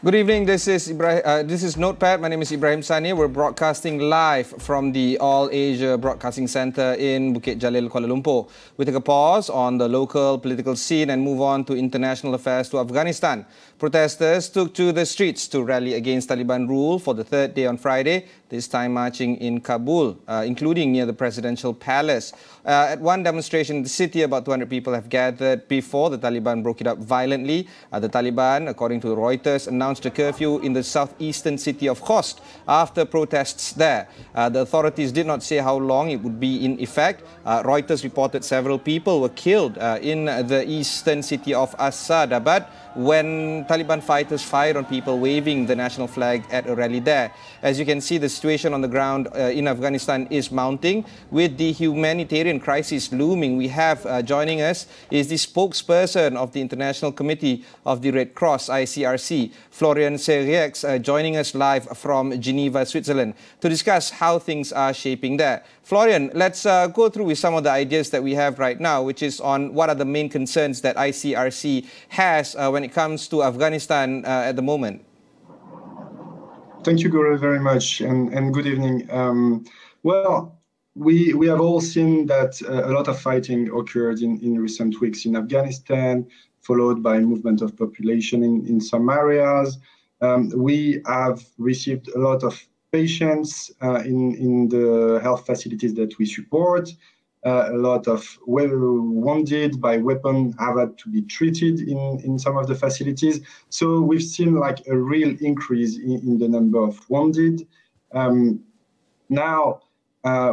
Good evening, this is Notepad. My name is Ibrahim Sani. We're broadcasting live from the All Asia Broadcasting Centre in Bukit Jalil, Kuala Lumpur. We take a pause on the local political scene and move on to international affairs to Afghanistan. Protesters took to the streets to rally against Taliban rule for the third day on Friday, this time marching in Kabul, including near the presidential palace. At one demonstration in the city, about 200 people have gathered before the Taliban broke it up violently. The Taliban, according to Reuters, announced a curfew in the southeastern city of Khost after protests there. The authorities did not say how long it would be in effect. Reuters reported several people were killed in the eastern city of Asadabad when Taliban fighters fired on people waving the national flag at a rally there. As you can see, the situation on the ground in Afghanistan is mounting with the humanitarian crisis looming. We have joining us is the spokesperson of the International Committee of the Red Cross, ICRC, Florian Seriex, joining us live from Geneva, Switzerland, to discuss how things are shaping there. Florian, let's go through with some of the ideas that we have right now, which is on what are the main concerns that ICRC has when it comes to Afghanistan at the moment. Thank you, Guru, very much, and good evening. Well, we have all seen that a lot of fighting occurred in recent weeks in Afghanistan, followed by movement of population in some areas. We have received a lot of patients in the health facilities that we support. A lot of wounded by weapon have had to be treated in some of the facilities. So we've seen like a real increase in the number of wounded. Now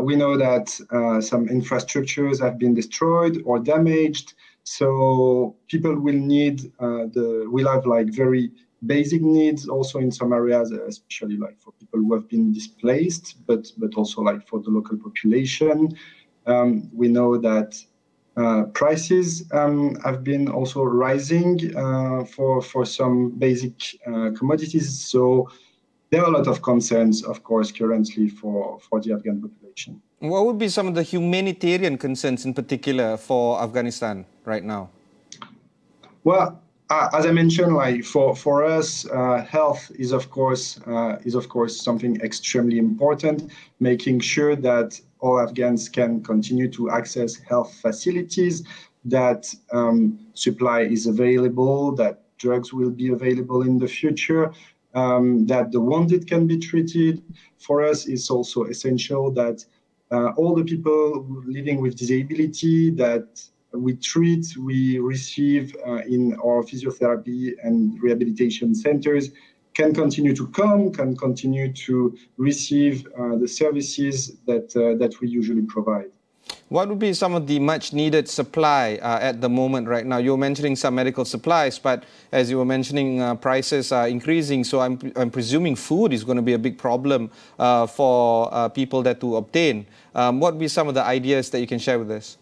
we know that some infrastructures have been destroyed or damaged. So people will have like very basic needs also in some areas, especially like for people who have been displaced, but also like for the local population. We know that prices have been also rising for some basic commodities. So there are a lot of concerns, of course, currently for the Afghan population. What would be some of the humanitarian concerns in particular for Afghanistan right now? Well, as I mentioned, like for us, health is of course something extremely important. Making sure that all Afghans can continue to access health facilities, that supply is available, that drugs will be available in the future, that the wounded can be treated. For us, it's also essential that all the people living with disability that we treat, we receive in our physiotherapy and rehabilitation centers can continue to come, can continue to receive the services that we usually provide. What would be some of the much needed supply at the moment right now? You were mentioning some medical supplies, but as you were mentioning, prices are increasing. So I'm presuming food is going to be a big problem for people that to obtain. What would be some of the ideas that you can share with us?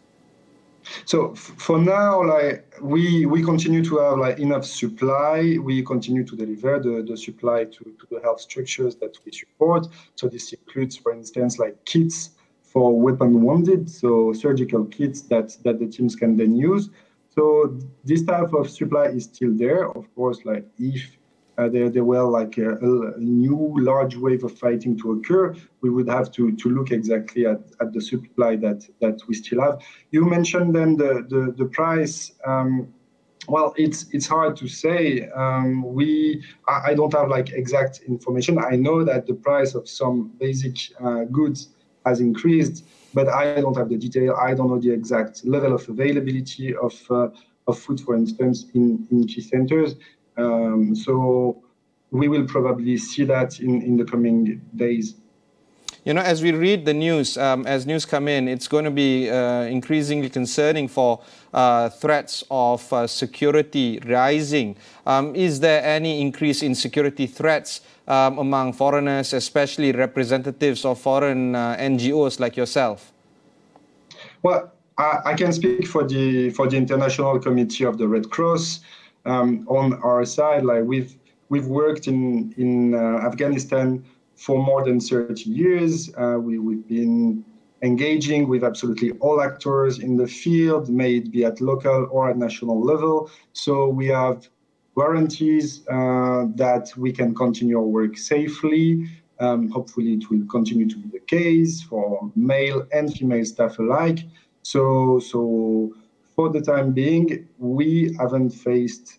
So for now, like we continue to have like enough supply. We continue to deliver the supply to the health structures that we support. So this includes, for instance, like kits for weapon wounded, so surgical kits that the teams can then use. So this type of supply is still there. Of course, like if there were like a new large wave of fighting to occur, we would have to look exactly at the supply that we still have. You mentioned then the price. Well, it's hard to say. I don't have like exact information. I know that the price of some basic goods has increased, but I don't have the detail. I don't know the exact level of availability of food, for instance, in key centers. So we will probably see that in the coming days. You know, as we read the news, as news come in, it's going to be increasingly concerning for threats of security rising. Is there any increase in security threats among foreigners, especially representatives of foreign NGOs like yourself? Well, I can speak for the International Committee of the Red Cross. On our side, like we've worked in Afghanistan for more than 30 years. We've been engaging with absolutely all actors in the field, may it be at local or at national level. So we have guarantees that we can continue our work safely. Hopefully it will continue to be the case for male and female staff alike. So for the time being, we haven't faced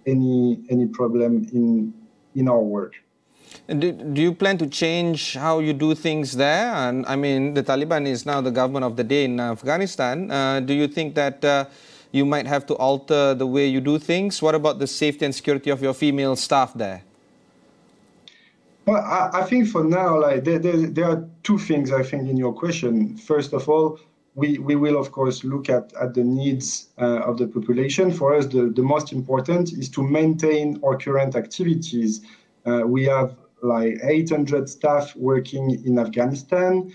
any problem in our work. And do you plan to change how you do things there? And I mean, the Taliban is now the government of the day in Afghanistan. Do you think that you might have to alter the way you do things? What about the safety and security of your female staff there? Well, I think for now, like there are two things I think in your question. First of all, we will of course look at the needs of the population. For us, the most important is to maintain our current activities. We have like 800 staff working in Afghanistan,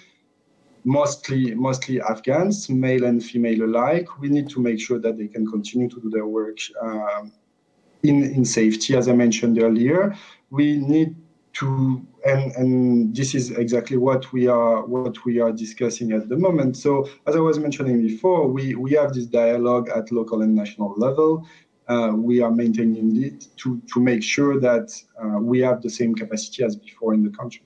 mostly Afghans, male and female alike. We need to make sure that they can continue to do their work in safety, as I mentioned earlier. We need to, and this is exactly what we are discussing at the moment. So, as I was mentioning before, we have this dialogue at local and national level. We are maintaining it to make sure that we have the same capacity as before in the country.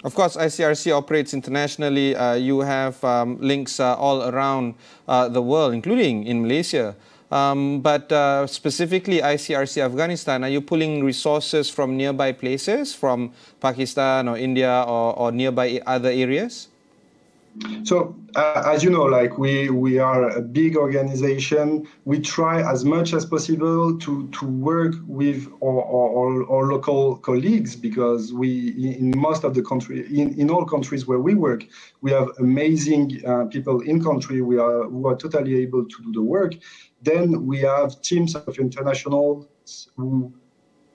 Of course, ICRC operates internationally. You have links all around the world, including in Malaysia. But specifically ICRC Afghanistan, are you pulling resources from nearby places, from Pakistan or India or nearby other areas? So, as you know, like we are a big organization. We try as much as possible to work with our local colleagues, because in most of the country, in all countries where we work, we have amazing people in country who are totally able to do the work. Then we have teams of internationals who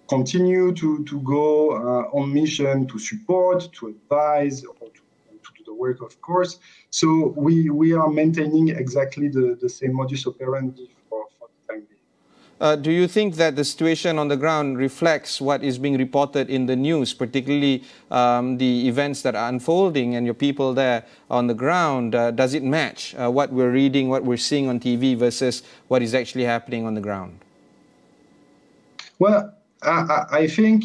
continue to go on mission to support, to advise, or to do the work, of course. So we are maintaining exactly the same modus operandi for the time being. Do you think that the situation on the ground reflects what is being reported in the news, particularly the events that are unfolding and your people there on the ground? Does it match what we're reading, what we're seeing on TV versus what is actually happening on the ground? Well, I think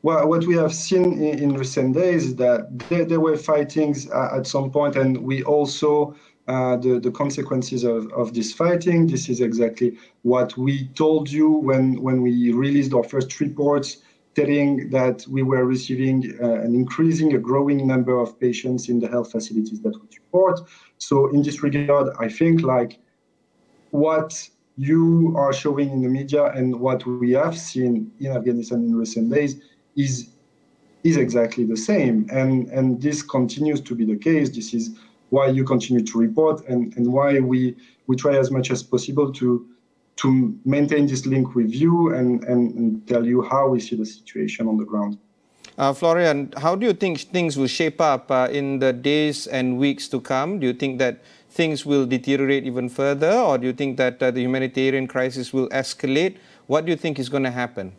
what we have seen in recent days is that there were fightings at some point, and we also the consequences of this fighting. This is exactly what we told you when we released our first reports, telling that we were receiving a growing number of patients in the health facilities that we support. So in this regard, I think like what you are showing in the media and what we have seen in Afghanistan in recent days is exactly the same, and this continues to be the case. This is why you continue to report, and why we try as much as possible to maintain this link with you and tell you how we see the situation on the ground. Florian, how do you think things will shape up in the days and weeks to come? Do you think that things will deteriorate even further, or do you think that the humanitarian crisis will escalate? What do you think is going to happen?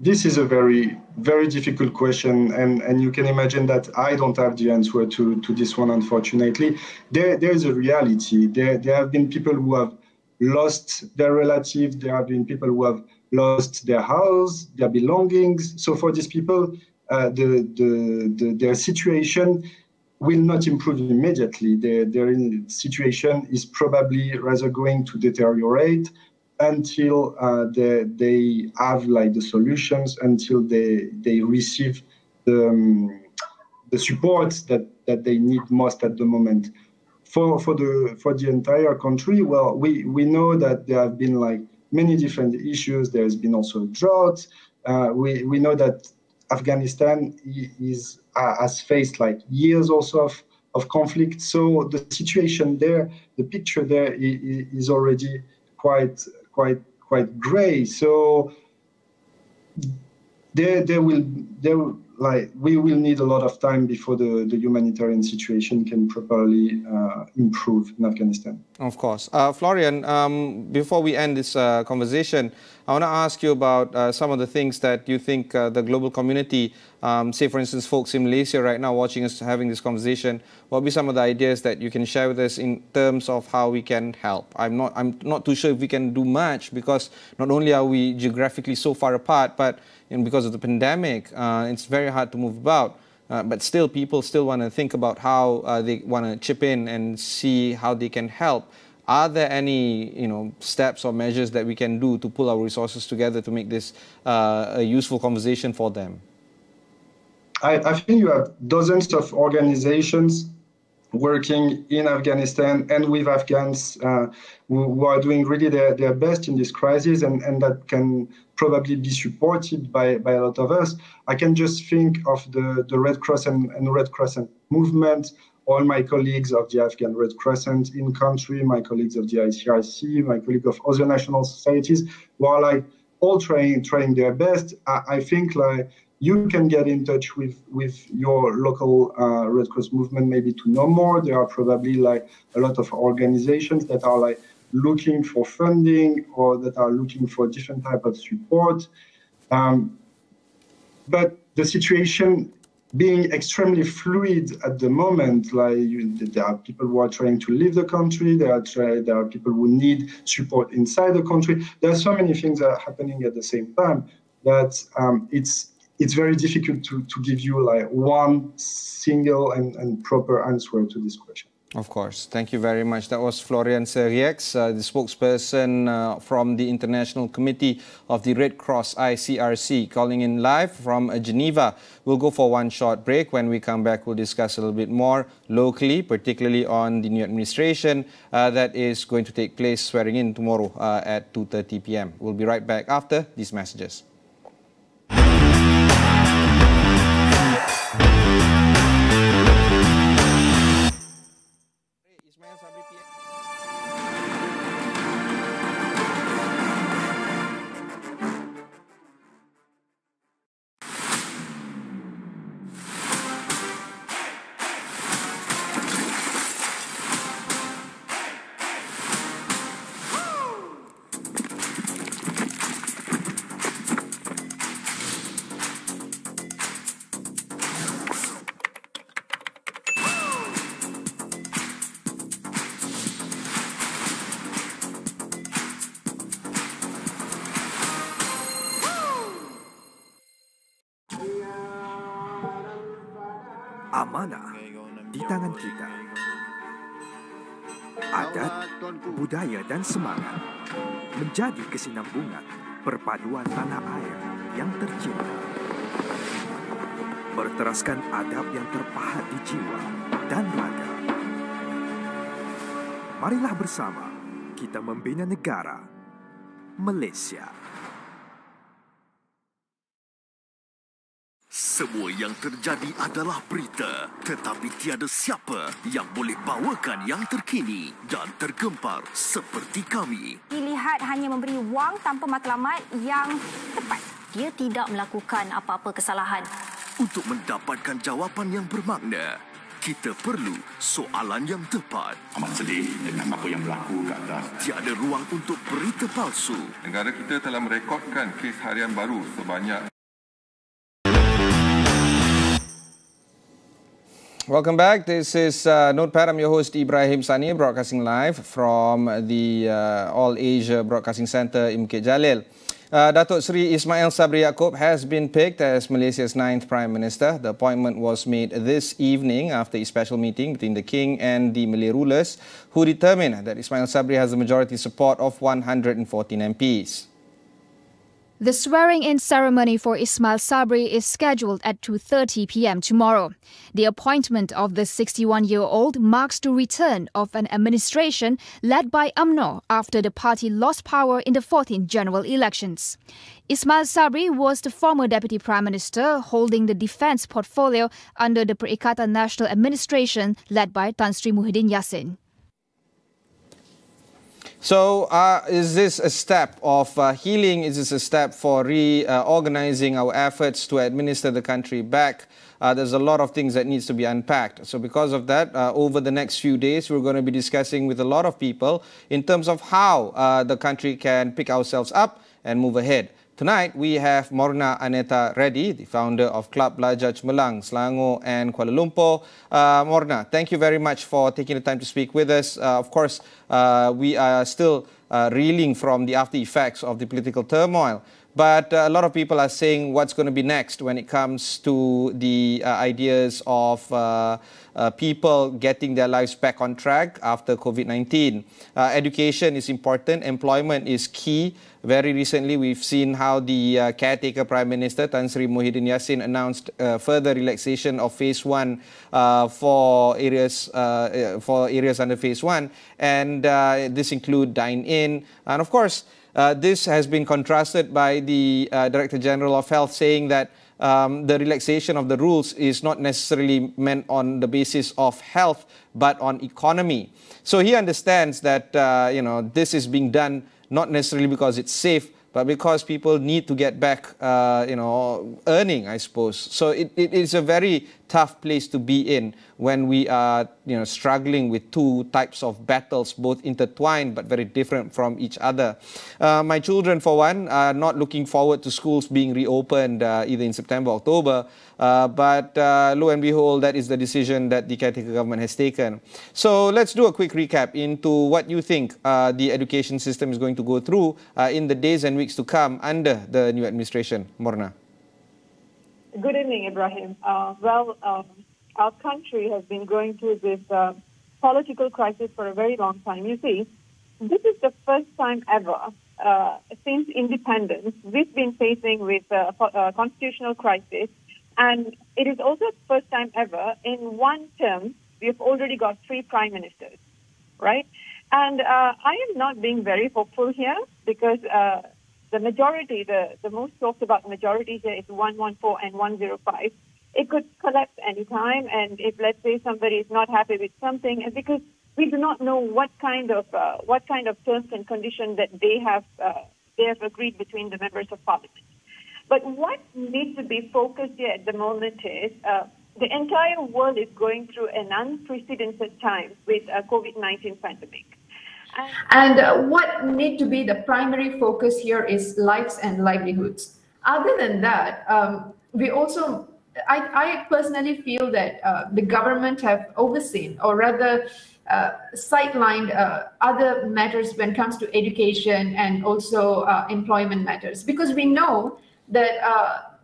This is a very, very difficult question, and you can imagine that I don't have the answer to this one, unfortunately. There is a reality. There have been people who have lost their relatives. There have been people who have lost their house, their belongings. So for these people, their situation will not improve immediately. Their situation is probably rather going to deteriorate until they have like the solutions, until they receive the support that they need most at the moment. For the entire country, well, we know that there have been like many different issues. There has been also a drought. We know that Afghanistan has faced like years also of conflict. So the situation there, the picture there is already quite gray. So we will need a lot of time before the humanitarian situation can properly improve in Afghanistan. Of course. Florian, before we end this conversation, I want to ask you about some of the things that you think the global community say, for instance, folks in Malaysia right now watching us having this conversation, what would be some of the ideas that you can share with us in terms of how we can help? I'm not too sure if we can do much, because not only are we geographically so far apart, but because of the pandemic, it's very hard to move about. But still, people still want to think about how they want to chip in and see how they can help. Are there any steps or measures that we can do to pull our resources together to make this a useful conversation for them? I think you have dozens of organizations working in Afghanistan and with Afghans who are doing really their best in this crisis, and that can probably be supported by a lot of us. I can just think of the Red Cross and Red Crescent movement, all my colleagues of the Afghan Red Crescent in country, my colleagues of the ICRC, my colleagues of other national societies, who are like all trying their best. I think like you can get in touch with your local Red Cross movement maybe to know more. There are probably like a lot of organizations that are like looking for funding or that are looking for different type of support. But the situation being extremely fluid at the moment, like there are people who are trying to leave the country, there are people who need support inside the country. There are so many things that are happening at the same time that it's very difficult to give you like one single and proper answer to this question. Of course. Thank you very much. That was Florian Seriex, the spokesperson from the International Committee of the Red Cross, ICRC, calling in live from Geneva. We'll go for one short break. When we come back, we'll discuss a little bit more locally, particularly on the new administration that is going to take place swearing in tomorrow at 2:30 p.m. We'll be right back after these messages. Amanah di tangan kita. Adat, budaya dan semangat menjadi kesinambungan perpaduan tanah air yang tercinta. Berteraskan adab yang terpahat di jiwa dan raga. Marilah bersama kita membina negara Malaysia. Semua yang terjadi adalah berita, tetapi tiada siapa yang boleh bawakan yang terkini dan tergempar seperti kami. Dilihat hanya memberi wang tanpa matlamat yang tepat. Dia tidak melakukan apa-apa kesalahan. Untuk mendapatkan jawapan yang bermakna, kita perlu soalan yang tepat. Amat sedih dengan apa yang berlaku ke atas. Tiada ruang untuk berita palsu. Negara kita telah merekodkan kes harian baru sebanyak. Welcome back. This is Notepad. I'm your host Ibrahim Sani, broadcasting live from the All Asia Broadcasting Centre in Bukit Jalil. Datuk Seri Ismail Sabri Yaakob has been picked as Malaysia's 9th Prime Minister. The appointment was made this evening after a special meeting between the King and the Malay rulers, who determined that Ismail Sabri has the majority support of 114 MPs. The swearing-in ceremony for Ismail Sabri is scheduled at 2:30 p.m. tomorrow. The appointment of the 61-year-old marks the return of an administration led by UMNO after the party lost power in the 14th general elections. Ismail Sabri was the former Deputy Prime Minister holding the defence portfolio under the Perikatan Nasional Administration led by Tan Sri Muhyiddin Yassin. So, is this a step of healing? Is this a step for reorganizing our efforts to administer the country back? There's a lot of things that needs to be unpacked. So because of that, over the next few days, we're going to be discussing with a lot of people in terms of how the country can pick ourselves up and move ahead. Tonight, we have Morna Aneta Reddy, the founder of Club Belajar Cemerlang, Selangor and Kuala Lumpur. Morna, thank you very much for taking the time to speak with us. Of course, we are still reeling from the after effects of the political turmoil. But a lot of people are saying what's going to be next when it comes to the ideas of people getting their lives back on track after COVID-19. Education is important. Employment is key. Very recently, we've seen how the caretaker Prime Minister, Tan Sri Muhyiddin Yassin, announced further relaxation of Phase 1 for areas under Phase 1. And this include dine-in. And of course, this has been contrasted by the Director General of Health saying that the relaxation of the rules is not necessarily meant on the basis of health, but on economy. So he understands that this is being done not necessarily because it's safe, but because people need to get back, earning, I suppose. So it is a very tough place to be in when we are, struggling with two types of battles, both intertwined but very different from each other. My children, for one, are not looking forward to schools being reopened either in September or October. But lo and behold, that is the decision that the caretaker government has taken. So let's do a quick recap into what you think the education system is going to go through in the days and weeks to come under the new administration. Morna. Good evening, Ibrahim. Our country has been going through this political crisis for a very long time. You see, this is the first time ever since independence we've been facing with a constitutional crisis. And it is also the first time ever in one term we've already got 3 prime ministers, right? And I am not being very hopeful here because the majority, the most talked about majority here is 114 and 105. It could collapse any time, and if, let's say, somebody is not happy with something, and because we do not know what kind of terms and conditions that they have agreed between the members of parliament. But what needs to be focused here at the moment is the entire world is going through an unprecedented time with a COVID-19 pandemic. And what need to be the primary focus here is lives and livelihoods. Other than that, I personally feel that the government have overseen, or rather sidelined other matters when it comes to education and also employment matters, because we know that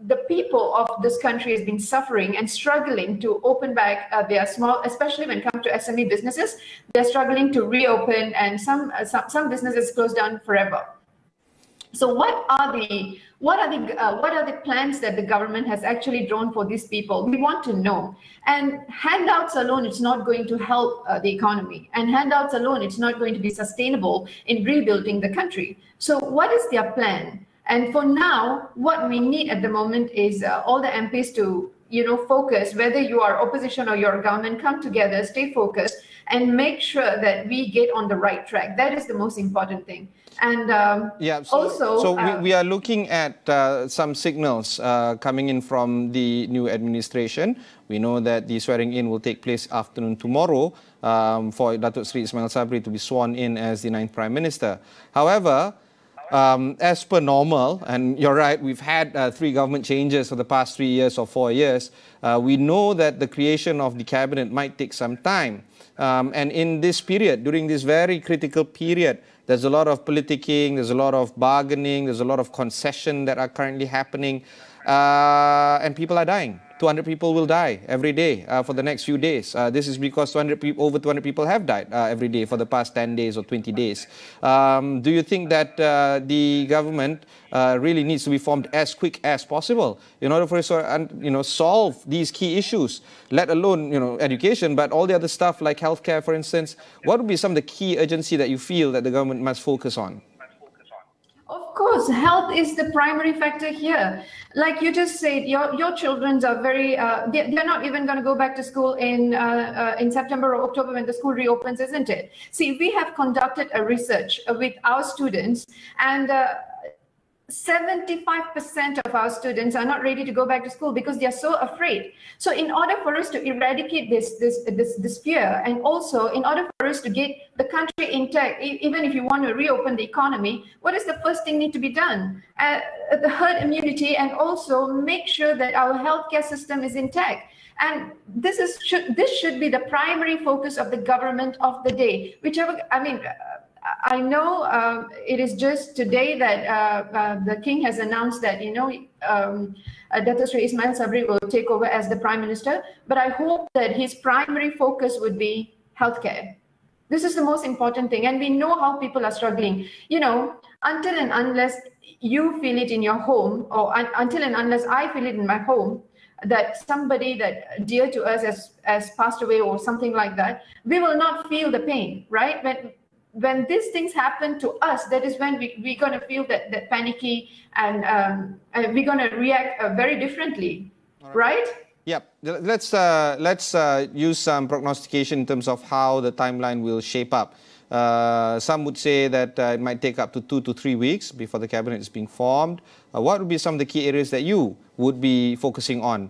the people of this country has been suffering and struggling to open back their small, especially when it comes to SME businesses. They're struggling to reopen, and some businesses closed down forever. So what are the plans that the government has actually drawn for these people? We want to know. And handouts alone, it's not going to help the economy. And handouts alone, it's not going to be sustainable in rebuilding the country. So what is their plan? And for now, what we need at the moment is all the MPs to, focus, whether you are opposition or your government, come together, stay focused, and make sure that we get on the right track. That is the most important thing. And we are looking at some signals coming in from the new administration. We know that the swearing in will take place afternoon tomorrow for Datuk Seri Ismail Sabri to be sworn in as the 9th Prime Minister. However, as per normal, and you're right, we've had 3 government changes for the past 3 years or 4 years. We know that the creation of the cabinet might take some time. And in this period, during this very critical period, there's a lot of politicking, there's a lot of bargaining, there's a lot of concession that are currently happening, and people are dying. 200 people will die every day for the next few days. This is because over 200 people have died every day for the past 10 days or 20 days. Do you think that the government really needs to be formed as quick as possible in order for us to solve these key issues, let alone education, but all the other stuff like healthcare, for instance? What would be some of the key urgency that you feel that the government must focus on? Of course, health is the primary factor here. Like you just said, your children are very, they're not even going to go back to school in September or October when the school reopens, isn't it? See, we have conducted a research with our students, and 75% of our students are not ready to go back to school because they are so afraid. So in order for us to eradicate this fear, and also in order for us to get the country intact, even if you want to reopen the economy, what is the first thing need to be done? The herd immunity, and also make sure that our healthcare system is intact. And this should be the primary focus of the government of the day. I know it is just today that the king has announced that, Dato' Sri Ismail Sabri will take over as the Prime Minister, but I hope that his primary focus would be healthcare. This is the most important thing, and we know how people are struggling. Until and unless you feel it in your home, or until and unless I feel it in my home, that somebody that dear to us has passed away or something like that, we will not feel the pain, right? When these things happen to us, that is when we're going to feel that panicky, and we're going to react very differently, right? Yep. Let's use some prognostication in terms of how the timeline will shape up. Some would say that it might take up to 2 to 3 weeks before the cabinet is being formed. What would be some of the key areas that you would be focusing on,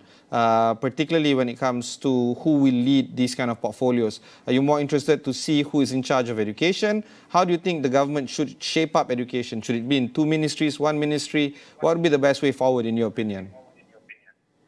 particularly when it comes to who will lead these kind of portfolios? Are you more interested to see who is in charge of education? How do you think the government should shape up education? Should it be in 2 ministries, 1 ministry? What would be the best way forward in your opinion?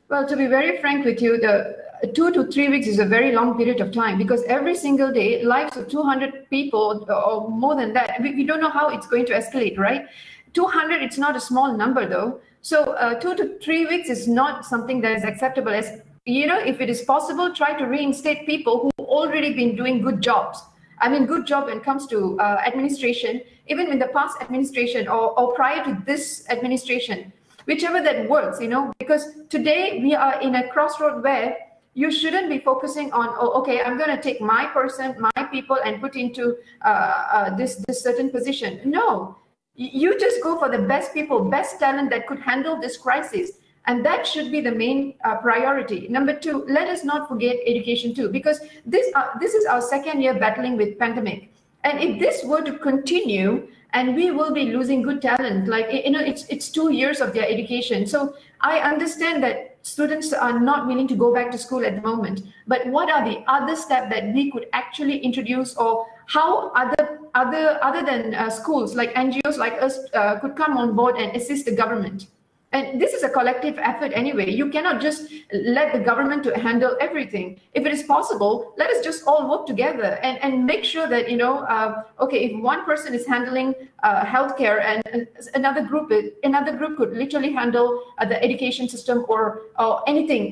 Well, to be very frank with you, the 2 to 3 weeks is a very long period of time, because every single day, lives of 200 people or more than that, we don't know how it's going to escalate, right? 200, it's not a small number though. So 2 to 3 weeks is not something that is acceptable. As if it is possible, try to reinstate people who already been doing good jobs. Good job when it comes to administration, even in the past administration or prior to this administration, whichever that works, because today we are in a crossroad where you shouldn't be focusing on, okay, I'm going to take my person, my people, and put into this certain position. No, you just go for the best people, best talent that could handle this crisis. And that should be the main priority. Number 2, let us not forget education too, because this is our 2nd year battling with pandemic. And if this were to continue, and we will be losing good talent, it's 2 years of their education. So I understand that students are not willing to go back to school at the moment. But what are the other steps that we could actually introduce, or how other than schools, like NGOs like us, could come on board and assist the government? And this is a collective effort anyway. You cannot just let the government to handle everything. If it is possible, let us just all work together and make sure that, okay, if one person is handling healthcare and another group could literally handle the education system or anything,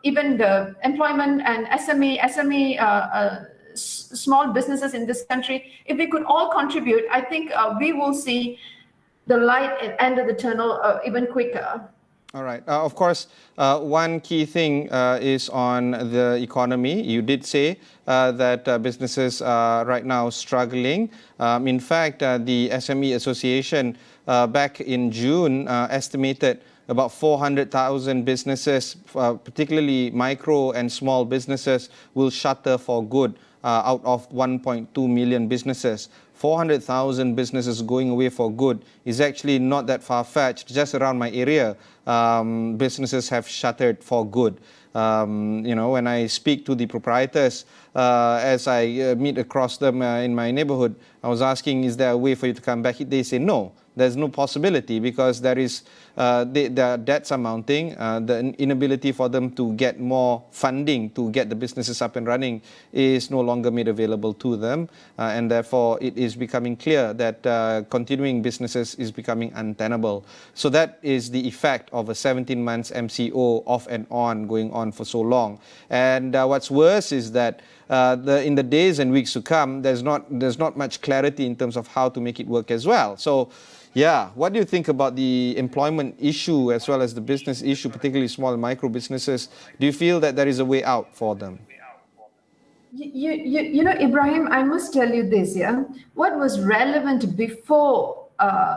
even the employment and SME small businesses in this country. If we could all contribute, I think we will see the light at the end of the tunnel even quicker. All right. Of course, one key thing is on the economy. You did say that businesses are right now struggling. In fact, the SME Association back in June estimated about 400,000 businesses, particularly micro and small businesses, will shutter for good out of 1.2 million businesses. 400,000 businesses going away for good is actually not that far-fetched. Just around my area, businesses have shuttered for good. When I speak to the proprietors, as I meet across them in my neighborhood, I was asking, is there a way for you to come back? They say, no, there's no possibility, because there is their debts are mounting, the inability for them to get more funding to get the businesses up and running is no longer made available to them, and therefore it is becoming clear that continuing businesses is becoming untenable. So that is the effect of a 17 months MCO off and on, going on for so long. And what's worse is that in the days and weeks to come, there's not much clarity in terms of how to make it work as well. So yeah, what do you think about the employment issue as well as the business issue, particularly small and micro businesses? Do you feel that there is a way out for them? Ibrahim, I must tell you this, yeah. What was relevant before,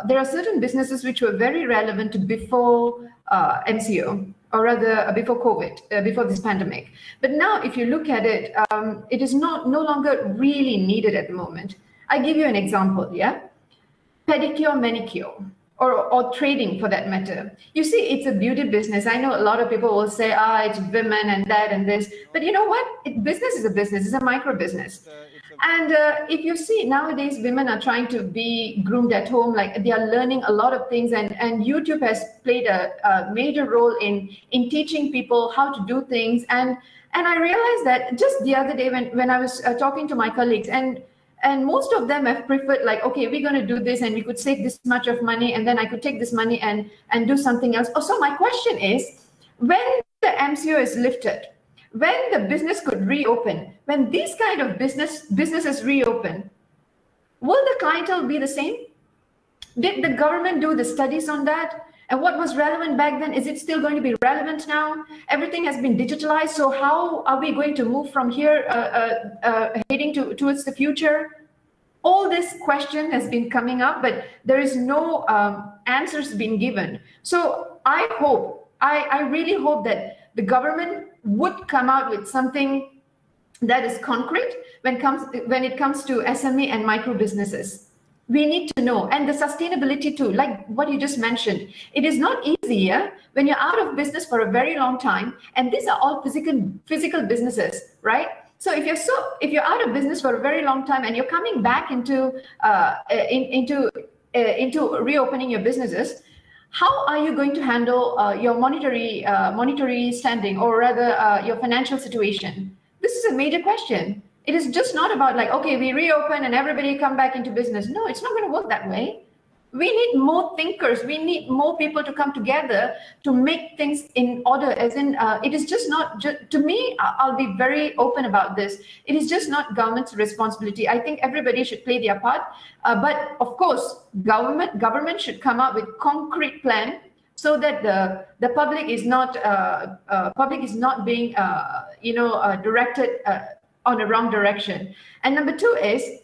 there are certain businesses which were very relevant before MCO, or rather before COVID, before this pandemic. But now, if you look at it, it is no longer really needed at the moment. I give you an example, yeah. Pedicure, manicure. or trading for that matter. You see, it's a beauty business. I know a lot of people will say, it's women and that and this. But you know what? Business is a business. It's a micro business. And if you see nowadays, women are trying to be groomed at home. Like they are learning a lot of things. And YouTube has played a major role in teaching people how to do things. And I realized that just the other day when I was talking to my colleagues, and most of them have preferred like, okay, we're going to do this and we could save this much of money and then I could take this money and do something else. So my question is, when the MCO is lifted, when the business could reopen, when these kind of businesses reopen, will the clientele be the same? Did the government do the studies on that? And what was relevant back then, is it still going to be relevant now? Everything has been digitalized. So how are we going to move from here heading towards the future? All this question has been coming up, but there is no answers being given. So I really hope that the government would come out with something that is concrete when it comes to SME and micro businesses. We need to know, and the sustainability too, like what you just mentioned. It is not easy, yeah? When you're out of business for a very long time, and these are all physical businesses, right? So if you're out of business for a very long time and you're coming back into reopening your businesses, how are you going to handle your monetary standing, or rather your financial situation? This is a major question. It is just not about like, okay, we reopen and everybody come back into business. No, it's not going to work that way. We need more thinkers. We need more people to come together to make things in order. As in, it is just not, to me, I'll be very open about this. It is just not government's responsibility. I think everybody should play their part. But of course, government should come up with concrete plan so that the public is not being directed on a wrong direction. And number two is,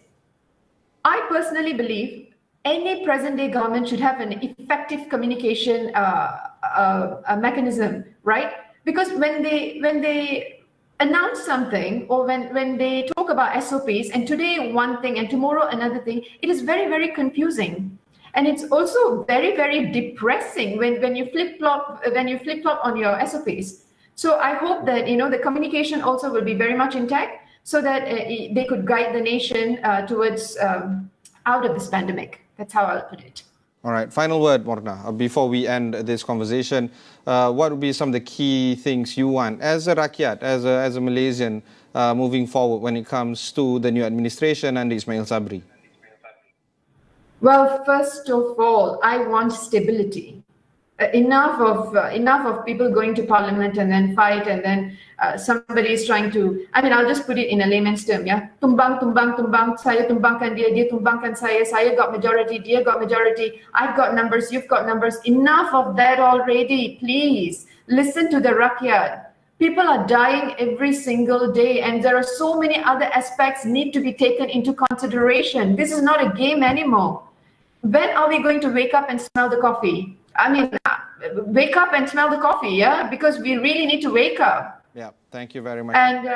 I personally believe any present-day government should have an effective communication mechanism, right? Because when they announce something, or when they talk about SOPs, and today one thing and tomorrow another thing, it is very, very confusing. And it's also very, very depressing when you flip-flop on your SOPs. So I hope that the communication also will be very much intact, so that they could guide the nation towards out of this pandemic. That's how I'll put it. All right, final word, Morna, before we end this conversation. What would be some of the key things you want as a Rakyat, as a Malaysian, moving forward when it comes to the new administration and Ismail Sabri? Well, first of all, I want stability. Enough of people going to parliament and then fight, and then somebody is trying to, I'll just put it in a layman's term, yeah? Tumbang, saya tumbangkan dia tumbangkan saya got majority, dia got majority, I've got numbers, you've got numbers. Enough of that already, please. Listen to the Rakyat. People are dying every single day, and there are so many other aspects need to be taken into consideration. This is not a game anymore. When are we going to wake up and smell the coffee? Wake up and smell the coffee, yeah? Because we really need to wake up. Yeah, thank you very much. And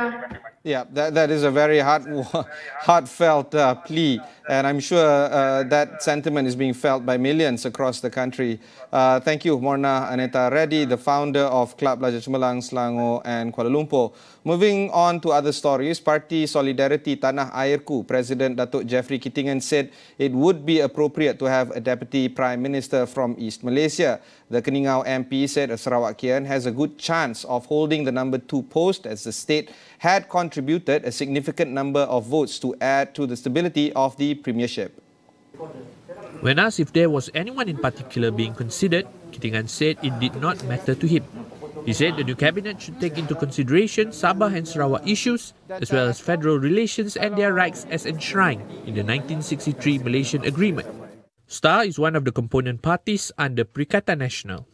yeah, that is a very heartfelt plea, and I'm sure that sentiment is being felt by millions across the country. Thank you, Morna Aneta Reddy, the founder of Club Pelajar Cemerlang, Selangor and Kuala Lumpur. Moving on to other stories, Parti Solidarity Tanah Airku President Datuk Jeffrey Kittingan said it would be appropriate to have a Deputy Prime Minister from East Malaysia. The Keningau MP said a Sarawakian has a good chance of holding the number 2 post, as the state had contributed a significant number of votes to add to the stability of the premiership. When asked if there was anyone in particular being considered, Kittingan said it did not matter to him. He said the new cabinet should take into consideration Sabah and Sarawak issues, as well as federal relations and their rights as enshrined in the 1963 Malaysian Agreement. STAR is one of the component parties under Perikatan Nasional.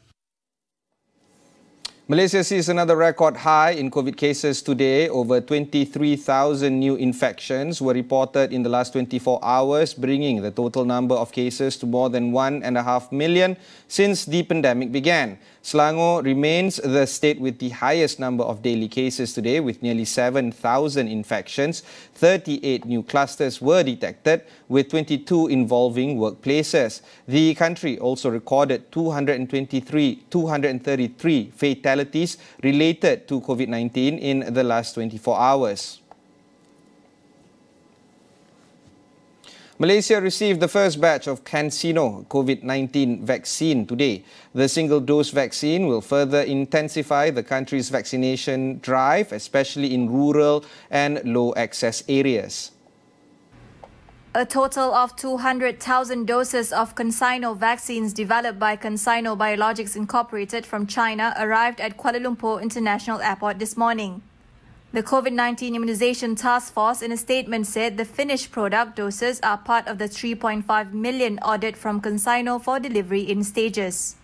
Malaysia sees another record high in COVID cases today. Over 23,000 new infections were reported in the last 24 hours, bringing the total number of cases to more than 1.5 million since the pandemic began. Selangor remains the state with the highest number of daily cases today, with nearly 7,000 infections. 38 new clusters were detected, with 22 involving workplaces. The country also recorded 233 fatalities related to COVID-19 in the last 24 hours. Malaysia received the first batch of CanSino COVID-19 vaccine today. The single-dose vaccine will further intensify the country's vaccination drive, especially in rural and low-access areas. A total of 200,000 doses of CanSino vaccines developed by CanSino Biologics Incorporated from China arrived at Kuala Lumpur International Airport this morning. The COVID-19 Immunization Task Force in a statement said the finished product doses are part of the 3.5 million ordered from CanSino for delivery in stages.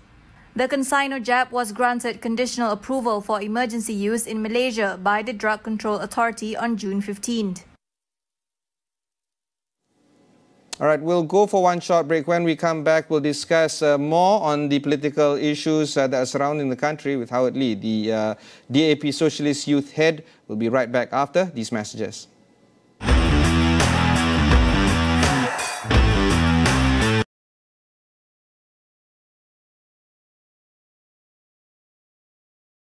The CanSino jab was granted conditional approval for emergency use in Malaysia by the Drug Control Authority on June 15th. All right, we'll go for one short break. When we come back, we'll discuss more on the political issues that are surrounding the country with Howard Lee, the DAP Socialist Youth Head. We'll be right back after these messages.